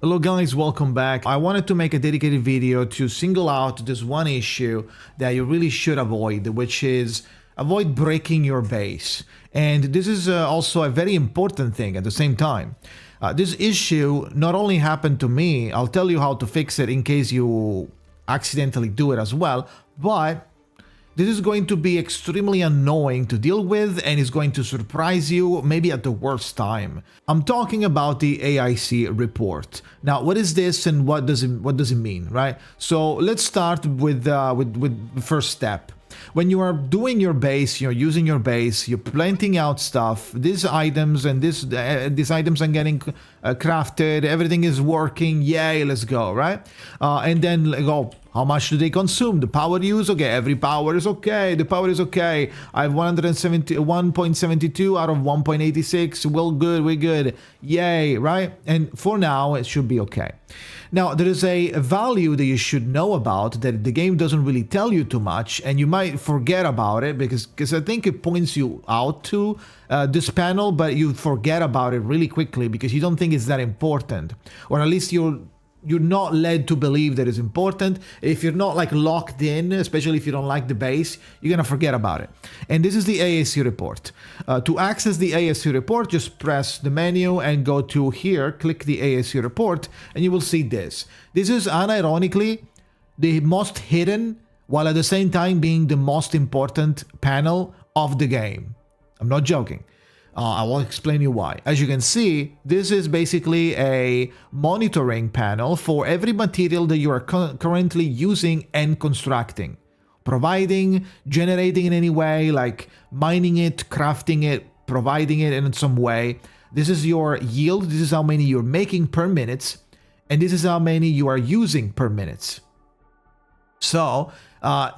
Hello guys, welcome back. I wanted to make a dedicated video to single out this one issue that you really should avoid, which is avoid breaking your base. And this is also a very important thing at the same time. This issue not only happened to me, I'll tell you how to fix it in case you accidentally do it as well, but this is going to be extremely annoying to deal with and is going to surprise you maybe at the worst time. I'm talking about the AIC report. Now, what is this and what does it mean, right? So let's start with the first step. When you are doing your base, you're using your base, you're planting out stuff, these items and these items are getting crafted, everything is working, yay, let's go, right? And then go, how much do they consume? The power use, okay, every power is okay, the power is okay. I have 1.72 out of 1.86, well, good, we're good, yay, right? And for now, it should be okay. Now, there is a value that you should know about that the game doesn't really tell you too much, and you might forget about it because I think it points you out to this panel, but you forget about it really quickly because you don't think it's that important, or at least you're not led to believe that it's important. If you're not like locked in, especially if you don't like the base, you're gonna forget about it. And this is the AAC report. To access the AAC report, just press the menu and go to here, click the AAC report, and you will see this. This is unironically the most hidden, while at the same time being the most important panel of the game. I'm not joking. I will explain you why. As you can see, this is basically a monitoring panel for every material that you are currently using and constructing, providing, generating in any way, like mining it, crafting it, providing it in some way. This is your yield. This is how many you're making per minute, and this is how many you are using per minute. So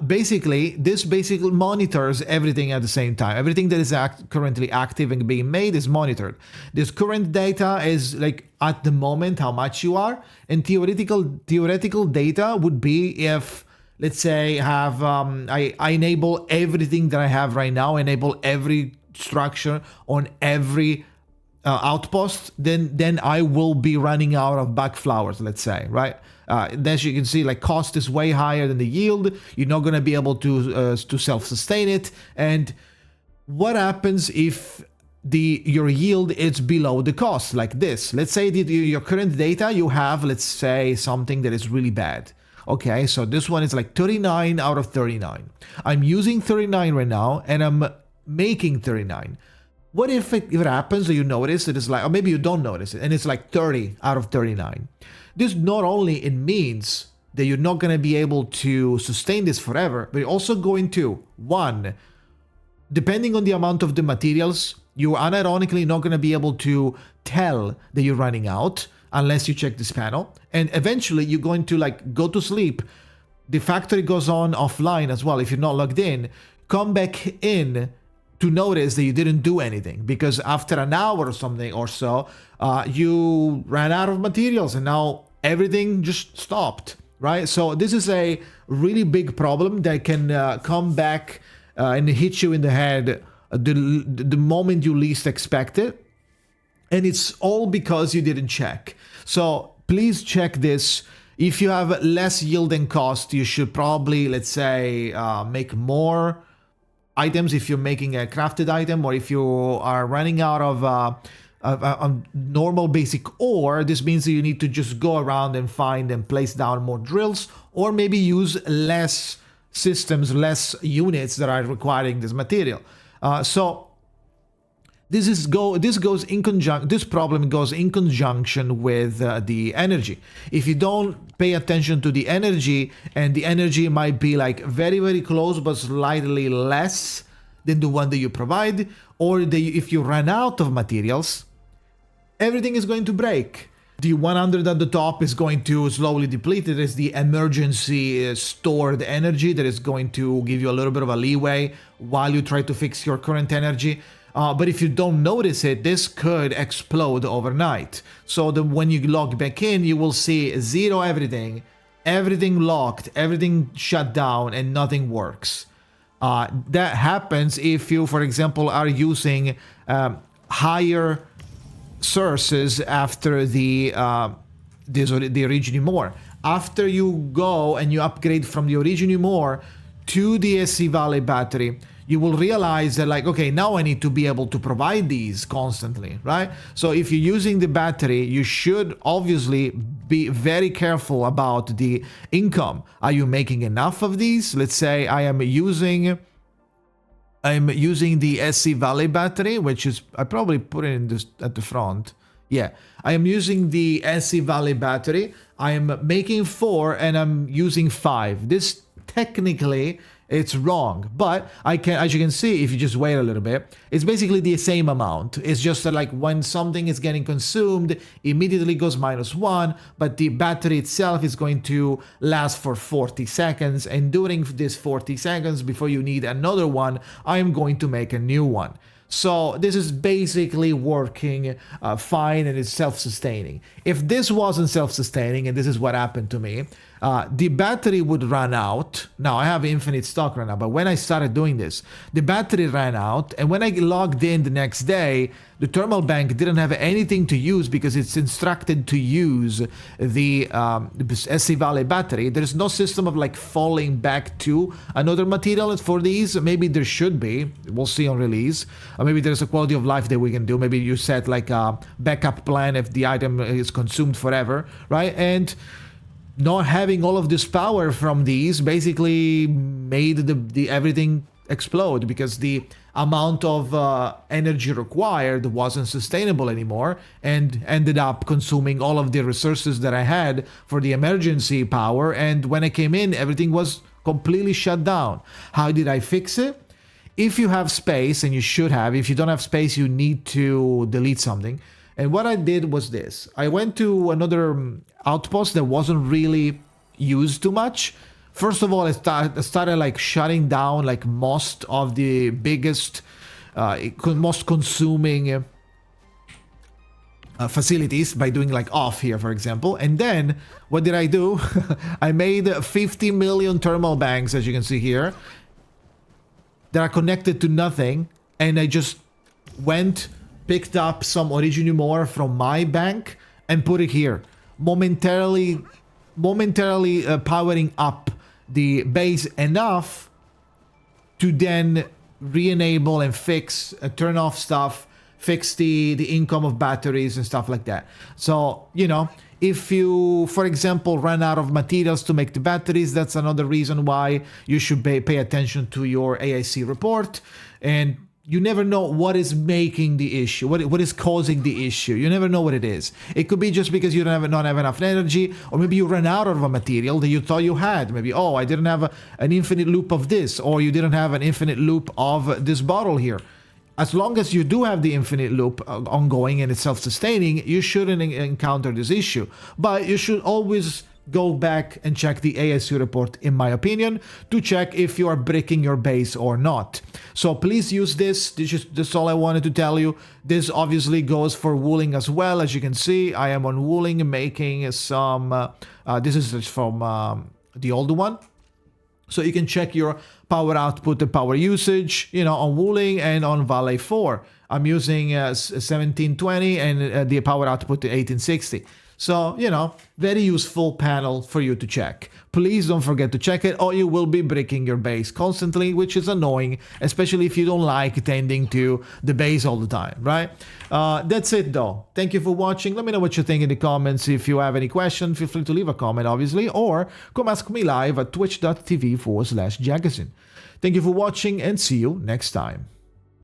basically, this basically monitors everything at the same time. Everything that is currently active and being made is monitored. This current data is like at the moment how much you are, and theoretical data would be if, let's say, I enable everything that I have right now, enable every structure on every outpost, then I will be running out of back flowers, let's say, right? As you can see, like cost is way higher than the yield. You're not going to be able to self-sustain it. And what happens if your yield is below the cost, like this? Let's say that your current data, you have, let's say, something that is really bad. Okay, so this one is like 39 out of 39. I'm using 39 right now, and I'm making 39. What if it happens that you notice that it's like, or maybe you don't notice it, and it's like 30 out of 39? This not only it means that you're not going to be able to sustain this forever, but you're also going to, one, depending on the amount of the materials, you're unironically not going to be able to tell that you're running out unless you check this panel. And eventually you're going to like go to sleep. The factory goes on offline as well if you're not logged in. Come back in to notice that you didn't do anything because after an hour or something or so, you ran out of materials and now everything just stopped, right? So this is a really big problem that can come back and hit you in the head the moment you least expect it. And it's all because you didn't check. So please check this. If you have less yield and cost, you should probably, let's say, make more items if you're making a crafted item, or if you are running out of normal basic ore, this means that you need to just go around and find and place down more drills, or maybe use less systems, less units that are requiring this material. So this problem goes in conjunction with the energy. If you don't pay attention to the energy, and the energy might be like very, very close but slightly less than the one that you provide, or if you run out of materials, everything is going to break. The 100 at the top is going to slowly deplete. It is the emergency stored energy that is going to give you a little bit of a leeway while you try to fix your current energy. But if you don't notice it, this could explode overnight. So when you log back in, you will see zero everything locked, everything shut down, and nothing works. That happens if you, for example, are using higher sources after the the Origin more. After you go and you upgrade from the Origin more to the SC Valley battery, you will realize that, like, okay, now I need to be able to provide these constantly, right? So if you're using the battery, you should obviously be very careful about the income. Are you making enough of these? Let's say I'm using the SC Valley battery, which is, I probably put it in this at the front. Yeah, I am using the SC Valley battery. I am making 4 and I'm using 5. This technically, it's wrong, but I can, as you can see, if you just wait a little bit, it's basically the same amount. It's just that, like, when something is getting consumed, immediately goes -1, but the battery itself is going to last for 40 seconds, and during this 40 seconds, before you need another one, I'm going to make a new one. So this is basically working fine, and it's self-sustaining. If this wasn't self-sustaining, and this is what happened to me, the battery would run out. Now, I have infinite stock right now, but when I started doing this, the battery ran out, and when I logged in the next day, the thermal bank didn't have anything to use because it's instructed to use the SC Valley battery. There's no system of, like, falling back to another material for these. Maybe there should be. We'll see on release. Or maybe there's a quality of life that we can do. Maybe you set, like, a backup plan if the item is consumed forever, right? And not having all of this power from these basically made the everything explode, because the amount of energy required wasn't sustainable anymore, and ended up consuming all of the resources that I had for the emergency power. And when I came in, everything was completely shut down. How did I fix it? If you have space, and you should have, if you don't have space, you need to delete something. And what I did was this. I went to another outpost that wasn't really used too much. First of all, I started like shutting down like most of the biggest, most consuming facilities by doing like off here, for example. And then what did I do? I made 50 million thermal banks, as you can see here, that are connected to nothing. And I just went, picked up some Origin more from my bank and put it here, momentarily powering up the base enough to then re-enable and fix, turn off stuff, fix the income of batteries and stuff like that. So, you know, if you, for example, run out of materials to make the batteries, that's another reason why you should pay attention to your AIC report. And you never know what is making the issue, what is causing the issue. You never know what it is. It could be just because you don't have enough energy, or maybe you ran out of a material that you thought you had. Maybe, oh, I didn't have an infinite loop of this, or you didn't have an infinite loop of this bottle here. As long as you do have the infinite loop ongoing and it's self-sustaining, you shouldn't encounter this issue. But you should always go back and check the ASU report, in my opinion, to check if you are breaking your base or not. So please use this. This is all I wanted to tell you. This obviously goes for wooling as well. As you can see, I am on wooling, making some, this is from the old one. So you can check your power output and power usage, you know, on wooling and on Valet 4. I'm using 1720 and the power output 1860. So, you know, very useful panel for you to check. Please don't forget to check it, or you will be breaking your base constantly, which is annoying, especially if you don't like tending to the base all the time, right? That's it, though. Thank you for watching. Let me know what you think in the comments. If you have any questions, feel free to leave a comment, obviously, or come ask me live at twitch.tv/JKZN. Thank you for watching, and see you next time.